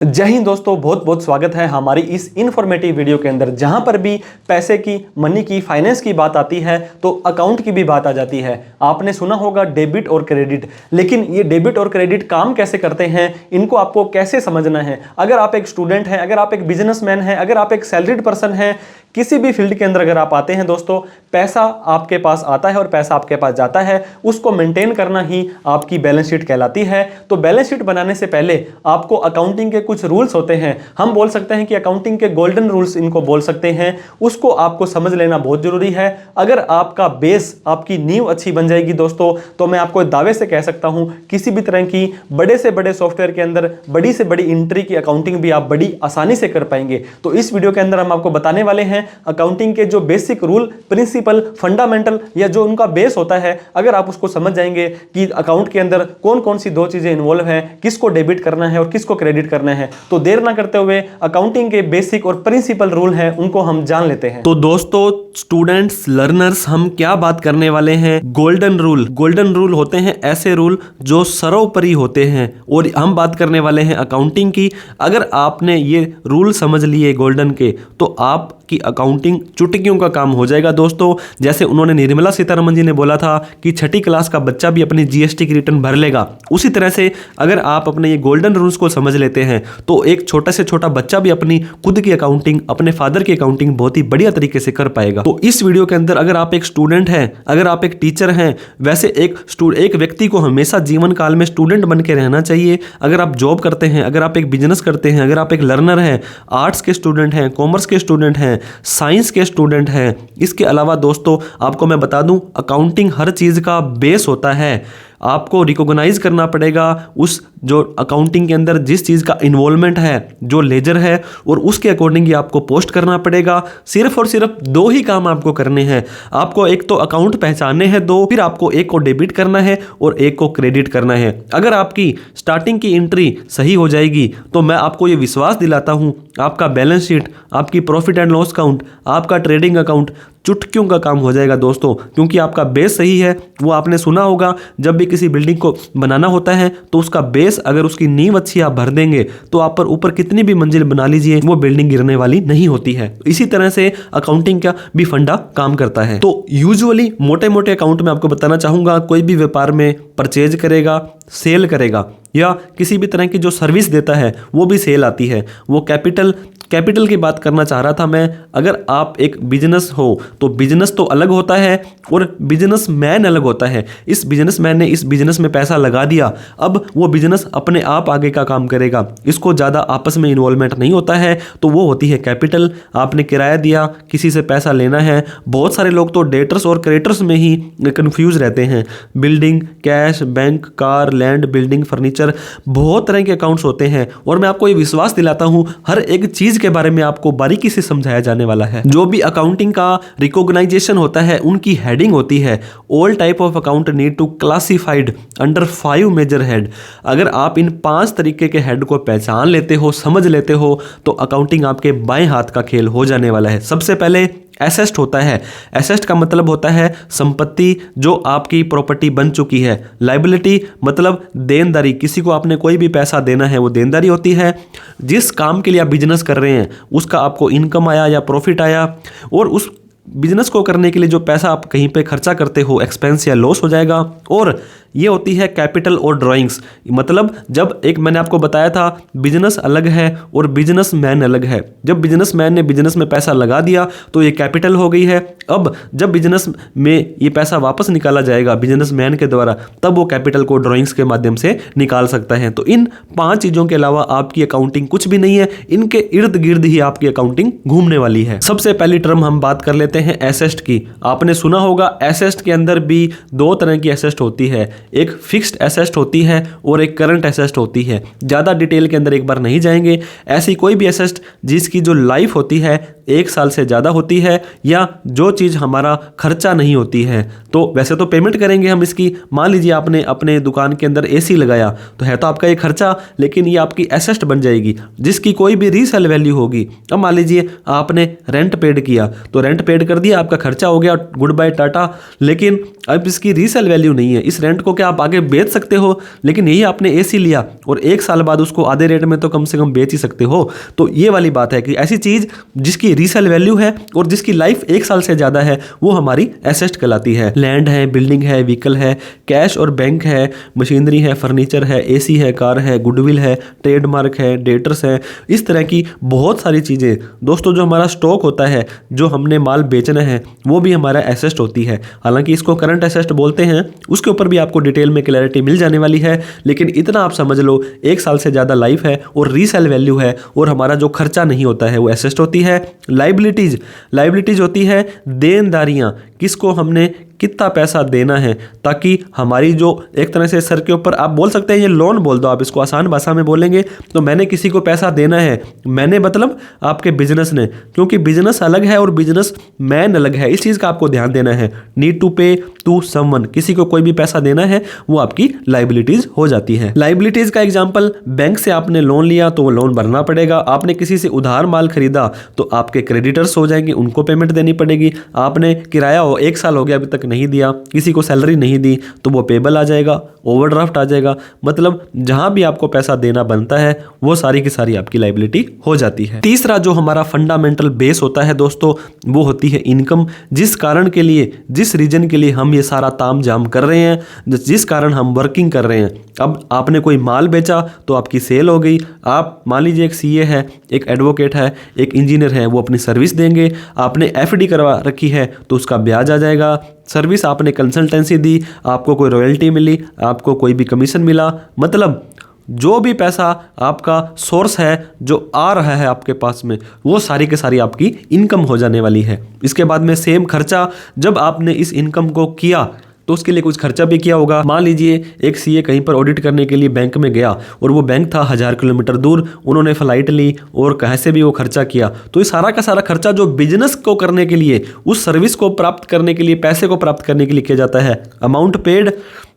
जय हिंद दोस्तों, बहुत बहुत स्वागत है हमारी इस इन्फॉर्मेटिव वीडियो के अंदर। जहां पर भी पैसे की, मनी की, फाइनेंस की बात आती है तो अकाउंट की भी बात आ जाती है। आपने सुना होगा डेबिट और क्रेडिट, लेकिन ये डेबिट और क्रेडिट काम कैसे करते हैं, इनको आपको कैसे समझना है। अगर आप एक स्टूडेंट हैं, अगर आप एक बिजनेसमैन हैं, अगर आप एक सैलरीड पर्सन हैं, किसी भी फील्ड के अंदर अगर आप आते हैं दोस्तों, पैसा आपके पास आता है और पैसा आपके पास जाता है, उसको मेंटेन करना ही आपकी बैलेंस शीट कहलाती है। तो बैलेंस शीट बनाने से पहले आपको अकाउंटिंग के कुछ रूल्स होते हैं, हम बोल सकते हैं कि अकाउंटिंग के गोल्डन रूल्स इनको बोल सकते हैं, उसको आपको समझ लेना बहुत जरूरी है। अगर आपका बेस, आपकी नींव अच्छी बन जाएगी दोस्तों, तो मैं आपको दावे से कह सकता हूं किसी भी तरह की बड़े से बड़े सॉफ्टवेयर के अंदर बड़ी से बड़ी एंट्री की अकाउंटिंग भी आप बड़ी आसानी से कर पाएंगे। तो इस वीडियो के अंदर हम आपको बताने वाले हैं अकाउंटिंग के जो बेसिक रूल, प्रिंसिपल, फंडामेंटल या जो उनका बेस होता है, अगर आप उसको समझ जाएंगे कि अकाउंट के अंदर कौन कौन सी दो चीजें इन्वॉल्व है, किसको डेबिट करना है और किसको क्रेडिट करना है, तो देर ना करते हुए अकाउंटिंग के बेसिक और प्रिंसिपल रूल हैं उनको हम जान लेते हैं। तो दोस्तों, स्टूडेंट्स, लर्नर्स, हम क्या बात करने वाले हैं? Golden rule. गोल्डन रूल होते हैं ऐसे रूल जो सर्वोपरि होते हैं, और हम बात करने वाले हैं अकाउंटिंग की। अगर आपने ये रूल समझ लिए गोल्डन के, तो आपकी अकाउंटिंग चुटकियों का काम हो जाएगा दोस्तों। जैसे उन्होंने, निर्मला सीतारमण जी ने बोला था कि छठी क्लास का बच्चा भी अपनी जीएसटी की रिटर्न भर लेगा, उसी तरह से अगर आप अपने ये गोल्डन रूल्स को समझ लेते हैं तो एक छोटा से छोटा बच्चा भी अपनी खुद की अकाउंटिंग, अपने फादर की अकाउंटिंग बहुत ही बढ़िया तरीके से कर पाएगा। तो इस वीडियो के अंदर अगर आप एक स्टूडेंट हैं, अगर आप एक टीचर हैं, वैसे एक व्यक्ति को हमेशा जीवन काल में स्टूडेंट बन के रहना चाहिए। अगर आप जॉब करते हैं, अगर आप एक बिजनेस करते हैं, अगर आप एक लर्नर हैं, आर्ट्स के स्टूडेंट हैं, कॉमर्स के स्टूडेंट हैं, साइंस के स्टूडेंट हैं, इसके अलावा दोस्तों आपको मैं बता दूं, अकाउंटिंग हर चीज़ का बेस होता है। आपको रिकॉग्नाइज करना पड़ेगा उस जो अकाउंटिंग के अंदर जिस चीज़ का इन्वॉल्वमेंट है, जो लेजर है, और उसके अकॉर्डिंग ही आपको पोस्ट करना पड़ेगा। सिर्फ और सिर्फ दो ही काम आपको करने हैं। आपको एक तो अकाउंट पहचानने हैं दो, फिर आपको एक को डेबिट करना है और एक को क्रेडिट करना है। अगर आपकी स्टार्टिंग की एंट्री सही हो जाएगी तो मैं आपको ये विश्वास दिलाता हूँ, आपका बैलेंस शीट, आपकी प्रॉफिट एंड लॉस अकाउंट, आपका ट्रेडिंग अकाउंट चुटकियों का काम हो जाएगा दोस्तों। क्योंकि आपका बेस सही है। वो आपने सुना होगा, जब भी किसी बिल्डिंग को बनाना होता है तो उसका बेस, अगर उसकी नींव अच्छी आप भर देंगे तो आप पर ऊपर कितनी भी मंजिल बना लीजिए, वो बिल्डिंग गिरने वाली नहीं होती है। इसी तरह से अकाउंटिंग का भी फंडा काम करता है। तो यूजुअली मोटे मोटे अकाउंट में आपको बताना चाहूंगा, कोई भी व्यापार में परचेज करेगा, सेल करेगा, या किसी भी तरह की जो सर्विस देता है वो भी सेल आती है। वो कैपिटल की बात करना चाह रहा था मैं। अगर आप एक बिजनेस हो तो बिजनेस तो अलग होता है और बिजनेसमैन अलग होता है। इस बिजनेसमैन ने इस बिजनेस में पैसा लगा दिया, अब वो बिजनेस अपने आप आगे का काम करेगा, इसको ज़्यादा आपस में इन्वॉल्वमेंट नहीं होता है, तो वो होती है कैपिटल। आपने किराया दिया, किसी से पैसा लेना है। बहुत सारे लोग तो डेटर्स और क्रेडिटर्स में ही कन्फ्यूज रहते हैं। Building, cash, bank, car, land, building, furniture, बहुत तरह के अकाउंट्स होते हैं, और मैं आपको ये विश्वास दिलाता हूँ हर एक चीज के बारे में आपको बारीकी से समझाया जाने वाला है। जो भी अकाउंटिंग का रिकॉग्नाइजेशन होता है, उनकी हेडिंग होती है, all type of account need to classified under 5 major head. अगर आप इन 5 तरीके के हेड को पहचान लेते हो, समझ लेते हो, तो अकाउंटिंग आपके बाएं हाथ का खेल हो जाने वाला है। सबसे पहले एसेस्ट होता है। एसेस्ट का मतलब होता है संपत्ति जो आपकी प्रॉपर्टी बन चुकी है। लायबिलिटी मतलब देनदारी, किसी को आपने कोई भी पैसा देना है वो देनदारी होती है। जिस काम के लिए आप बिजनेस कर रहे हैं उसका आपको इनकम आया या प्रॉफिट आया, और उस बिजनेस को करने के लिए जो पैसा आप कहीं पे खर्चा करते हो, एक्सपेंस या लॉस हो जाएगा। और ये होती है कैपिटल और ड्राइंग्स। मतलब जब एक मैंने आपको बताया था, बिजनेस अलग है और बिजनेसमैन अलग है। जब बिजनेसमैन ने बिजनेस में पैसा लगा दिया तो ये कैपिटल हो गई है। अब जब बिजनेस में ये पैसा वापस निकाला जाएगा बिजनेसमैन के द्वारा, तब वो कैपिटल को ड्राइंग्स के माध्यम से निकाल सकता है। तो इन 5 चीज़ों के अलावा आपकी अकाउंटिंग कुछ भी नहीं है। इनके इर्द गिर्द ही आपकी अकाउंटिंग घूमने वाली है। सबसे पहली टर्म हम बात कर लेते हैं एसेस्ट की। आपने सुना होगा एसेस्ट के अंदर भी 2 तरह की एसेस्ट होती है, एक फिक्स्ड एसेस्ट होती है और एक करंट एसेस्ट होती है। ज़्यादा डिटेल के अंदर एक बार नहीं जाएंगे। ऐसी कोई भी एसेस्ट जिसकी जो लाइफ होती है 1 साल से ज़्यादा होती है या जो चीज़ हमारा खर्चा नहीं होती है। तो वैसे तो पेमेंट करेंगे हम इसकी, मान लीजिए आपने अपने दुकान के अंदर एसी लगाया तो है तो आपका ये खर्चा, लेकिन ये आपकी एसेट बन जाएगी जिसकी कोई भी रीसेल वैल्यू होगी। अब मान लीजिए आपने रेंट पेड किया तो रेंट पेड कर दिया, आपका खर्चा हो गया, गुड बाय टाटा, लेकिन अब इसकी रीसेल वैल्यू नहीं है। इस रेंट को क्या आप आगे बेच सकते हो, लेकिन यही आपने एसी लिया और 1 साल बाद उसको आधे रेट में तो कम से कम बेच ही सकते हो। तो ये वाली बात है कि ऐसी चीज़ जिसकी रीसेल वैल्यू है और जिसकी लाइफ 1 साल से ज़्यादा है वो हमारी एसेट कहलाती है। लैंड है, बिल्डिंग है, व्हीकल है, कैश और बैंक है, मशीनरी है, फर्नीचर है, एसी है, कार है, गुडविल है, ट्रेडमार्क है, डेटर्स है, इस तरह की बहुत सारी चीज़ें। दोस्तों जो हमारा स्टॉक होता है, जो हमने माल बेचना है, वो भी हमारा एसेट होती है। हालांकि इसको करंट एसेट बोलते हैं, उसके ऊपर भी आपको डिटेल में क्लैरिटी मिल जाने वाली है, लेकिन इतना आप समझ लो 1 साल से ज़्यादा लाइफ है और रीसेल वैल्यू है और हमारा जो खर्चा नहीं होता है वो एसेट होती है। लाइबिलिटीज होती है देनदारियाँ, किसको हमने कितना पैसा देना है, ताकि हमारी जो एक तरह से सर के ऊपर आप बोल सकते हैं, ये लोन बोल दो आप इसको, आसान भाषा में बोलेंगे तो मैंने किसी को पैसा देना है, मैंने मतलब आपके बिजनेस ने, क्योंकि बिजनेस अलग है और बिजनेस मैन अलग है, इस चीज़ का आपको ध्यान देना है। नीड टू पे टू समवन, किसी को कोई भी पैसा देना है वो आपकी लाइबिलिटीज हो जाती है। लाइबिलिटीज का एग्जाम्पल, बैंक से आपने लोन लिया तो वो लोन भरना पड़ेगा, आपने किसी से उधार माल खरीदा तो आपके क्रेडिटर्स हो जाएंगे, उनको पेमेंट देनी पड़ेगी, आपने किराया 1 साल हो गया अभी तक नहीं दिया, किसी को सैलरी नहीं दी तो वो पेबल आ जाएगा, ओवरड्राफ्ट आ जाएगा, मतलब जहां भी आपको पैसा देना बनता है वो सारी की सारी आपकी लाइबिलिटी हो जाती है। तीसरा जो हमारा फंडामेंटल बेस होता है दोस्तों, वो होती है इनकम। जिस कारण के लिए, जिस रीजन के लिए हम ये सारा ताम झाम कर रहे हैं, जिस कारण हम वर्किंग कर रहे हैं। अब आपने कोई माल बेचा तो आपकी सेल हो गई, आप मान लीजिए एक सीए है, एक एडवोकेट है, एक इंजीनियर है, वो अपनी सर्विस देंगे, आपने एफडी करवा रखी है तो उसका ब्याज आ जाएगा, सर्विस आपने कंसल्टेंसी दी, आपको कोई रॉयल्टी मिली, आपको कोई भी कमीशन मिला, मतलब जो भी पैसा आपका सोर्स है जो आ रहा है आपके पास में, वो सारी के सारी आपकी इनकम हो जाने वाली है। इसके बाद में सेम खर्चा, जब आपने इस इनकम को किया तो उसके लिए कुछ खर्चा भी किया होगा। मान लीजिए एक सीए कहीं पर ऑडिट करने के लिए बैंक में गया और वो बैंक था 1000 किलोमीटर दूर, उन्होंने फ्लाइट ली और कहीं से भी वो खर्चा किया, तो ये सारा का सारा खर्चा जो बिजनेस को करने के लिए, उस सर्विस को प्राप्त करने के लिए, पैसे को प्राप्त करने के लिए किया जाता है। Amount paid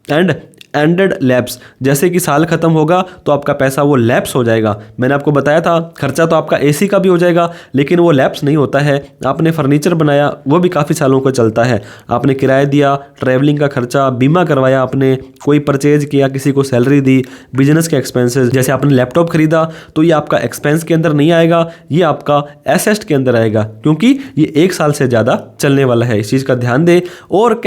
and ended lapse, जैसे कि साल खत्म होगा तो आपका पैसा वो लैप्स हो जाएगा। मैंने आपको बताया था खर्चा तो आपका एसी का भी हो जाएगा, लेकिन वो लैप्स नहीं होता है। आपने फर्नीचर बनाया, वो भी काफ़ी सालों को चलता है, आपने किराया दिया, ट्रैवलिंग का खर्चा, बीमा करवाया, आपने कोई परचेज किया, किसी को सैलरी दी, बिजनेस के एक्सपेंसेस, जैसे आपने लैपटॉप खरीदा तो ये आपका एक्सपेंस के अंदर नहीं आएगा, ये आपका एसेट के अंदर आएगा, क्योंकि ये 1 साल से ज़्यादा चलने वाला है, इस चीज़ का ध्यान दें। और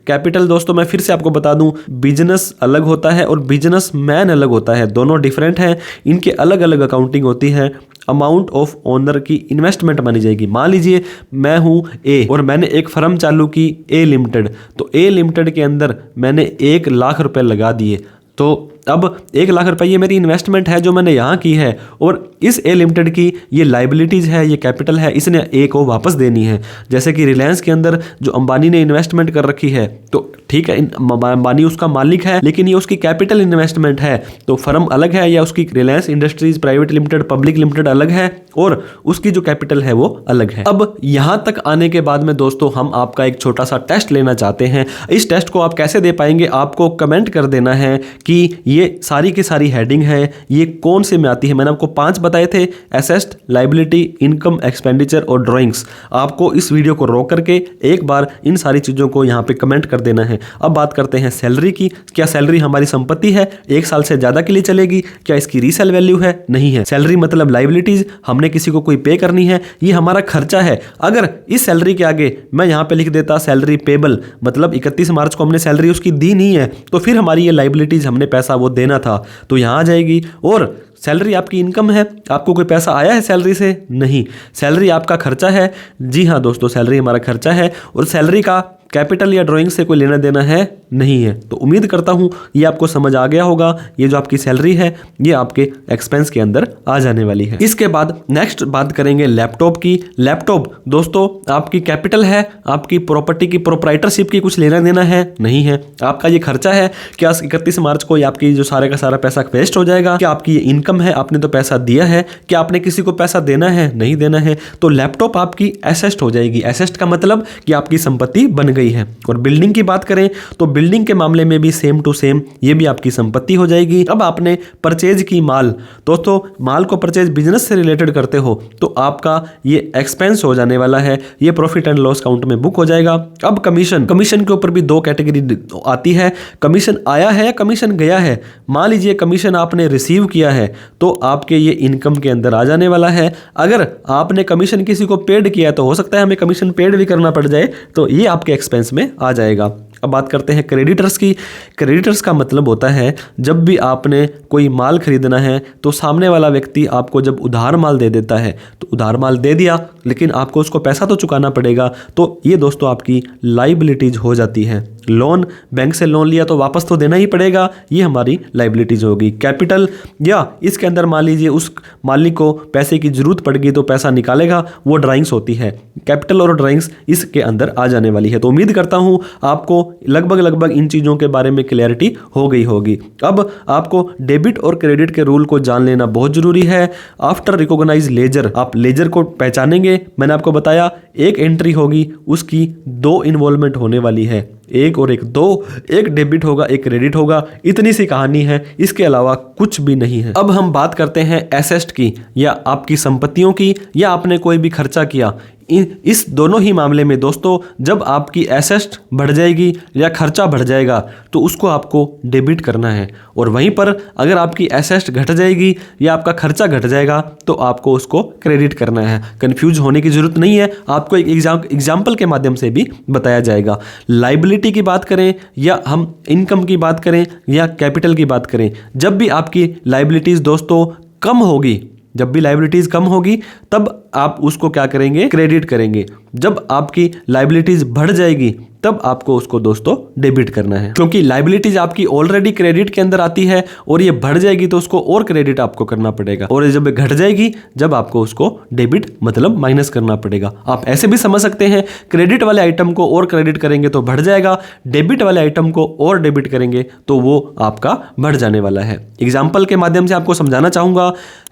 कैपिटल दोस्तों मैं फिर से आपको बता दूं, बिजनेस अलग होता है और बिजनेस मैन अलग होता है, दोनों डिफरेंट हैं, इनके अलग अलग अकाउंटिंग होती है। अमाउंट ऑफ ओनर की इन्वेस्टमेंट मानी जाएगी। मान लीजिए मैं हूं ए और मैंने एक फर्म चालू की ए लिमिटेड, तो ए लिमिटेड के अंदर मैंने 1 लाख रुपए लगा दिए, तो अब 1 लाख रुपए ये मेरी इन्वेस्टमेंट है जो मैंने यहाँ की है, और इस ए लिमिटेड की ये लाइबिलिटीज़ है, ये कैपिटल है, इसने ए को वापस देनी है। जैसे कि रिलायंस के अंदर जो अंबानी ने इन्वेस्टमेंट कर रखी है, तो ठीक है अंबानी उसका मालिक है, लेकिन ये उसकी कैपिटल इन्वेस्टमेंट है, तो फर्म अलग है, या उसकी Reliance industries private limited public limited अलग है और उसकी जो कैपिटल है वो अलग है। अब यहाँ तक आने के बाद में दोस्तों हम आपका एक छोटा सा टेस्ट लेना चाहते हैं। इस टेस्ट को आप कैसे दे पाएंगे, आपको कमेंट कर देना है कि ये सारी की सारी हेडिंग है, ये कौन से में आती है। मैंने आपको 5 बताए थे, एसेट, लाइबिलिटी, इनकम, एक्सपेंडिचर और ड्राइंग्स। आपको इस वीडियो को रोक करके एक बार इन सारी चीज़ों को यहाँ पे कमेंट कर देना है। अब बात करते हैं सैलरी की। क्या सैलरी हमारी संपत्ति है, 1 साल से ज़्यादा के लिए चलेगी? क्या इसकी रीसेल वैल्यू है? नहीं है। सैलरी मतलब लाइबिलिटीज़, हमने किसी को कोई पे करनी है, ये हमारा खर्चा है। अगर इस सैलरी के आगे मैं यहाँ पे लिख देता सैलरी पेबल, मतलब 31 मार्च को हमने सैलरी उसकी दी नहीं है, तो फिर हमारी ये लाइबिलिटीज़, हमने पैसा वो देना था, तो यहाँ आ जाएगी। और सैलरी आपकी इनकम है, आपको कोई पैसा आया है सैलरी से? नहीं। सैलरी आपका खर्चा है। जी हाँ दोस्तों, सैलरी हमारा खर्चा है और सैलरी का कैपिटल या ड्राइंग से कोई लेना देना है नहीं है। तो उम्मीद करता हूँ ये आपको समझ आ गया होगा। ये जो आपकी सैलरी है ये आपके एक्सपेंस के अंदर आ जाने वाली है। इसके बाद नेक्स्ट बात करेंगे लैपटॉप की। लैपटॉप दोस्तों आपकी कैपिटल है, आपकी प्रॉपर्टी की प्रोप्राइटरशिप की कुछ लेना देना है नहीं है। आपका ये खर्चा है, क्या 31 मार्च को आपकी जो सारे का सारा पैसा वेस्ट हो जाएगा? क्या आपकी ये इनकम है, आपने तो पैसा दिया है, क्या आपने किसी को पैसा देना है, नहीं देना है? तो लैपटॉप आपकी एसेस्ट हो जाएगी। एसेस्ट का मतलब कि आपकी संपत्ति बन गई है। और बिल्डिंग की बात करें तो बिल्डिंग के मामले में भी सेम टू सेम ये भी आपकी संपत्ति हो जाएगी। अब आपने परचेज की माल, दोस्तों माल को परचेज बिजनेस से रिलेटेड करते हो तो आपका ये एक्सपेंस हो जाने वाला है, ये प्रॉफिट एंड लॉस काउंट में बुक हो जाएगा। अब कमीशन, कमीशन के ऊपर भी दो कैटेगरी आती है, कमीशन आया है या कमीशन गया है। मान लीजिए कमीशन आपने रिसीव किया है तो आपके ये इनकम के अंदर आ जाने वाला है। अगर आपने कमीशन किसी को पेड किया है तो हो सकता है हमें कमीशन पेड भी करना पड़ जाए, तो ये आपके एक्सपेंस में आ जाएगा। अब बात करते हैं क्रेडिटर्स की। क्रेडिटर्स का मतलब होता है जब भी आपने कोई माल खरीदना है तो सामने वाला व्यक्ति आपको जब उधार माल दे देता है तो उधार माल दे दिया लेकिन आपको उसको पैसा तो चुकाना पड़ेगा, तो ये दोस्तों आपकी लाइबिलिटीज हो जाती है। लोन, बैंक से लोन लिया तो वापस तो देना ही पड़ेगा, ये हमारी लाइबिलिटीज होगी। कैपिटल, या इसके अंदर मान लीजिए उस मालिक को पैसे की जरूरत पड़ गई तो पैसा निकालेगा, वो ड्राइंग्स होती है। कैपिटल और ड्राइंग्स इसके अंदर आ जाने वाली है। तो उम्मीद करता हूं आपको लगभग इन चीज़ों के बारे में क्लैरिटी हो गई होगी। अब आपको डेबिट और क्रेडिट के रूल को जान लेना बहुत जरूरी है। आफ्टर रिकॉग्नाइज लेजर, आप लेजर को पहचानेंगे। मैंने आपको बताया एक एंट्री होगी, उसकी दो इन्वॉल्वमेंट होने वाली है, एक और एक, दो, एक डेबिट होगा एक क्रेडिट होगा। इतनी सी कहानी है, इसके अलावा कुछ भी नहीं है। अब हम बात करते हैं एसेट की, या आपकी संपत्तियों की, या आपने कोई भी खर्चा किया। इस दोनों ही मामले में दोस्तों जब आपकी एसेट बढ़ जाएगी या खर्चा बढ़ जाएगा तो उसको आपको डेबिट करना है, और वहीं पर अगर आपकी एसेट घट जाएगी या आपका खर्चा घट जाएगा तो आपको उसको क्रेडिट करना है। कंफ्यूज होने की जरूरत नहीं है, आपको एक एग्जाम्पल के माध्यम से भी बताया जाएगा। लाइबिलिटी की बात करें या हम इनकम की बात करें या कैपिटल की बात करें, जब भी आपकी लाइबिलिटीज दोस्तों कम होगी, जब भी लाइबिलिटीज कम होगी तब आप उसको क्या करेंगे, क्रेडिट करेंगे। जब आपकी लाइबिलिटीज बढ़ जाएगी तब आपको उसको दोस्तों डेबिट करना है, क्योंकि लाइबिलिटीज आपकी ऑलरेडी क्रेडिट के अंदर आती है और ये बढ़ जाएगी तो उसको और क्रेडिट आपको करना पड़ेगा, और जब घट जाएगी जब आपको उसको डेबिट मतलब माइनस करना पड़ेगा। आप ऐसे भी समझ सकते हैं, क्रेडिट वाले आइटम को और क्रेडिट करेंगे तो बढ़ जाएगा, डेबिट वाले आइटम को और डेबिट करेंगे तो वो आपका बढ़ जाने वाला है। एग्जाम्पल के माध्यम से आपको समझाना चाहूंगा।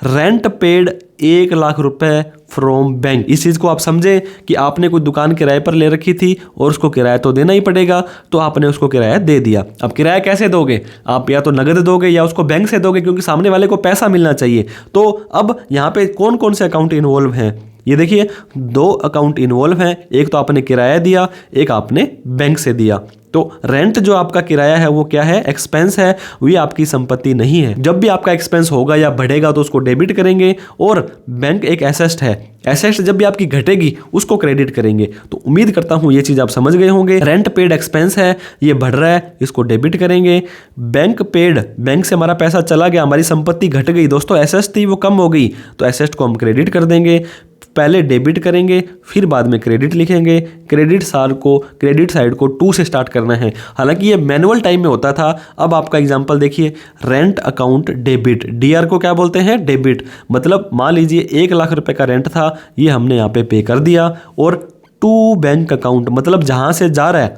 रेंट पेड 1 लाख रुपए फ्रॉम बैंक। इस चीज़ को आप समझे कि आपने कोई दुकान किराए पर ले रखी थी और उसको किराया तो देना ही पड़ेगा, तो आपने उसको किराया दे दिया। अब किराया कैसे दोगे, आप या तो नगद दोगे या उसको बैंक से दोगे, क्योंकि सामने वाले को पैसा मिलना चाहिए। तो अब यहाँ पे कौन कौन से अकाउंट इन्वॉल्व हैं, ये देखिए 2 अकाउंट इन्वॉल्व हैं। एक तो आपने किराया दिया, एक आपने बैंक से दिया। तो रेंट जो आपका किराया है वो क्या है, एक्सपेंस है, वो आपकी संपत्ति नहीं है। जब भी आपका एक्सपेंस होगा या बढ़ेगा तो उसको डेबिट करेंगे, और बैंक एक एसेट है, एसेट जब भी आपकी घटेगी उसको क्रेडिट करेंगे। तो उम्मीद करता हूं ये चीज आप समझ गए होंगे। रेंट पेड एक्सपेंस है, ये बढ़ रहा है, इसको डेबिट करेंगे। बैंक पेड, बैंक से हमारा पैसा चला गया, हमारी संपत्ति घट गई दोस्तों, एसेट थी वो कम हो गई, तो एसेट को हम क्रेडिट कर देंगे। पहले डेबिट करेंगे फिर बाद में क्रेडिट लिखेंगे। क्रेडिट साइड को 2 से स्टार्ट करना है। हालांकि ये मैनुअल टाइम में होता था। अब आपका एग्जांपल देखिए, रेंट अकाउंट डेबिट, डीआर को क्या बोलते हैं, डेबिट। मतलब मान लीजिए 1 लाख रुपए का रेंट था, ये हमने यहाँ पे पे कर दिया। और टू बैंक अकाउंट मतलब जहाँ से जा रहा है,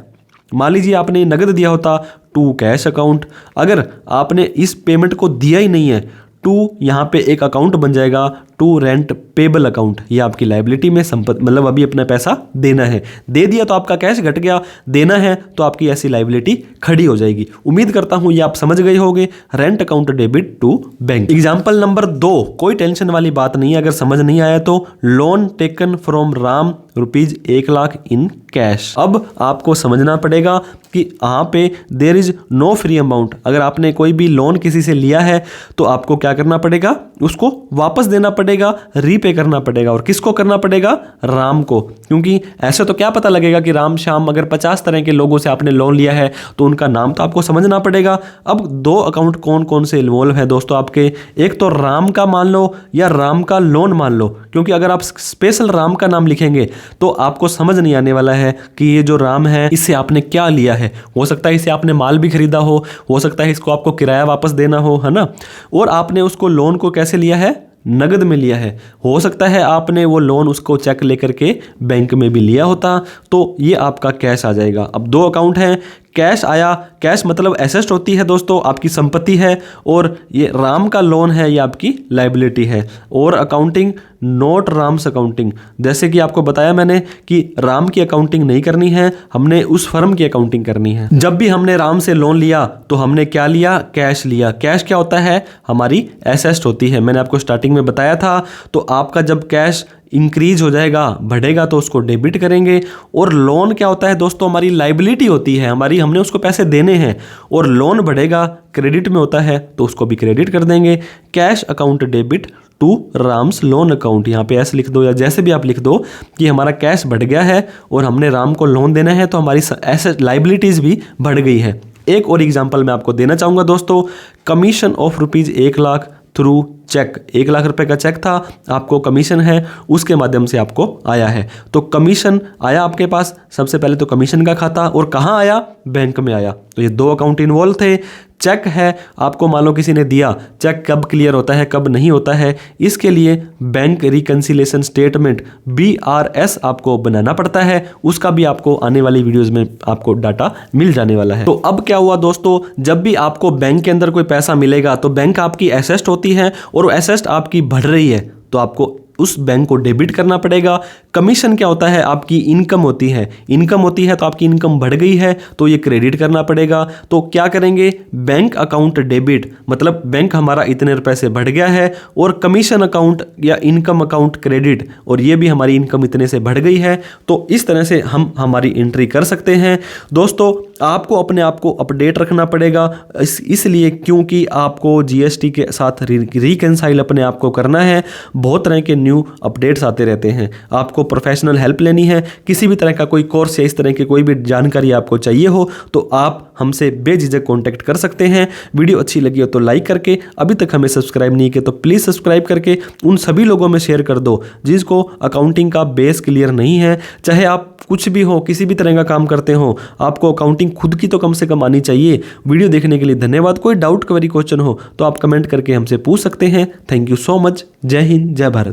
मान लीजिए आपने नगद दिया होता, टू कैश अकाउंट। अगर आपने इस पेमेंट को दिया ही नहीं है, टू यहाँ पे एक अकाउंट बन जाएगा, टू रेंट पेबल अकाउंट। ये आपकी लाइबिलिटी में संपत्ति, मतलब अभी अपना पैसा देना है, दे दिया तो आपका कैश घट गया, देना है तो आपकी ऐसी लाइबिलिटी खड़ी हो जाएगी। उम्मीद करता हूं ये आप समझ गए होंगे। Rent account debit to bank. Example number 2, कोई टेंशन वाली बात नहीं है, अगर समझ नहीं आया तो loan taken from Ram rupees 1 lakh in cash. अब आपको समझना पड़ेगा कि यहाँ पे there is no free amount. अगर आपने कोई भी लोन किसी से लिया है तो आपको क्या करना पड़ेगा, उसको वापस देना पड़ेगा, रीपे करना पड़ेगा। और किसको करना पड़ेगा, राम को, क्योंकि ऐसे तो क्या पता लगेगा कि राम श्याम, अगर 50 तरह के लोगों से आपने लोन लिया है तो उनका नाम तो आपको समझना पड़ेगा। अब 2 अकाउंट कौन कौन से इन्वॉल्व है दोस्तों आपके, एक तो राम का मान लो या राम का लोन मान लो, क्योंकि अगर आप स्पेशल राम का नाम लिखेंगे तो आपको समझ नहीं आने वाला है कि ये जो राम है इससे आपने क्या लिया है। हो सकता है इससे आपने माल भी खरीदा हो सकता है इसको आपको किराया वापस देना है ना। और आपने उसको लोन को कैसे लिया है, नगद में लिया है। हो सकता है आपने वो लोन उसको चेक लेकर के बैंक में भी लिया होता, तो ये आपका कैश आ जाएगा। अब दो अकाउंट हैं, कैश आया, कैश मतलब एसेट होती है दोस्तों, आपकी संपत्ति है, और ये राम का लोन है, ये आपकी लाइबिलिटी है। और अकाउंटिंग नॉट राम्स अकाउंटिंग, जैसे कि आपको बताया मैंने कि राम की अकाउंटिंग नहीं करनी है, हमने उस फर्म की अकाउंटिंग करनी है। जब भी हमने राम से लोन लिया तो हमने क्या लिया, कैश लिया। कैश क्या होता है, हमारी एसेट होती है, मैंने आपको स्टार्टिंग में बताया था। तो आपका जब कैश इंक्रीज हो जाएगा, बढ़ेगा, तो उसको डेबिट करेंगे। और लोन क्या होता है दोस्तों, हमारी लाइबिलिटी होती है, हमारी, हमने उसको पैसे देने हैं। और लोन बढ़ेगा, क्रेडिट में होता है, तो उसको भी क्रेडिट कर देंगे। Cash account debit to Ram's loan account, यहाँ पे ऐसे लिख दो या जैसे भी आप लिख दो कि हमारा कैश बढ़ गया है और हमने राम को लोन देना है, तो हमारी ऐसे लाइबिलिटीज भी बढ़ गई है। एक और एग्जांपल मैं आपको देना चाहूँगा दोस्तों, commission of ₹1 lakh through cheque. 1 lakh रुपए का चेक था, आपको कमीशन है, उसके माध्यम से आपको आया है। तो कमीशन आया आपके पास, सबसे पहले तो कमीशन का खाता, और कहाँ आया, बैंक में आया। तो ये दो अकाउंट इन्वॉल्व थे। चेक है, आपको मान लो किसी ने दिया, चेक कब क्लियर होता है कब नहीं होता है, इसके लिए बैंक रिकंसिलिएशन स्टेटमेंट BRS आपको बनाना पड़ता है। उसका भी आपको आने वाली वीडियोस में आपको डाटा मिल जाने वाला है। तो अब क्या हुआ दोस्तों, जब भी आपको बैंक के अंदर कोई पैसा मिलेगा तो बैंक आपकी एसेट होती है, और एसेट आपकी बढ़ रही है तो आपको उस बैंक को डेबिट करना पड़ेगा। कमीशन क्या होता है, आपकी इनकम होती है, इनकम होती है तो आपकी इनकम बढ़ गई है तो ये क्रेडिट करना पड़ेगा। तो क्या करेंगे, बैंक अकाउंट डेबिट, मतलब बैंक हमारा इतने रुपए से बढ़ गया है, और कमीशन अकाउंट या इनकम अकाउंट क्रेडिट, और ये भी हमारी इनकम इतने से बढ़ गई है। तो इस तरह से हम हमारी एंट्री कर सकते हैं। दोस्तों आपको अपने आप को अपडेट रखना पड़ेगा, इसलिए क्योंकि आपको GST के साथ रिकंसाइल अपने आप को करना है। बहुत तरह के न्यू अपडेट्स आते रहते हैं, आपको प्रोफेशनल हेल्प लेनी है, किसी भी तरह का कोई कोर्स या इस तरह की कोई भी जानकारी आपको चाहिए हो तो आप हमसे बेझिझक कांटेक्ट कर सकते हैं। वीडियो अच्छी लगी हो तो लाइक करके, अभी तक हमें सब्सक्राइब नहीं किया तो प्लीज़ सब्सक्राइब करके उन सभी लोगों में शेयर कर दो जिसको अकाउंटिंग का बेस क्लियर नहीं है। चाहे आप कुछ भी हो, किसी भी तरह का काम करते हो, आपको अकाउंटिंग खुद की तो कम से कम आनी चाहिए। वीडियो देखने के लिए धन्यवाद। कोई डाउट, क्वेरी, क्वेश्चन हो तो आप कमेंट करके हमसे पूछ सकते हैं। Thank you so much. जय हिंद, जय भारत।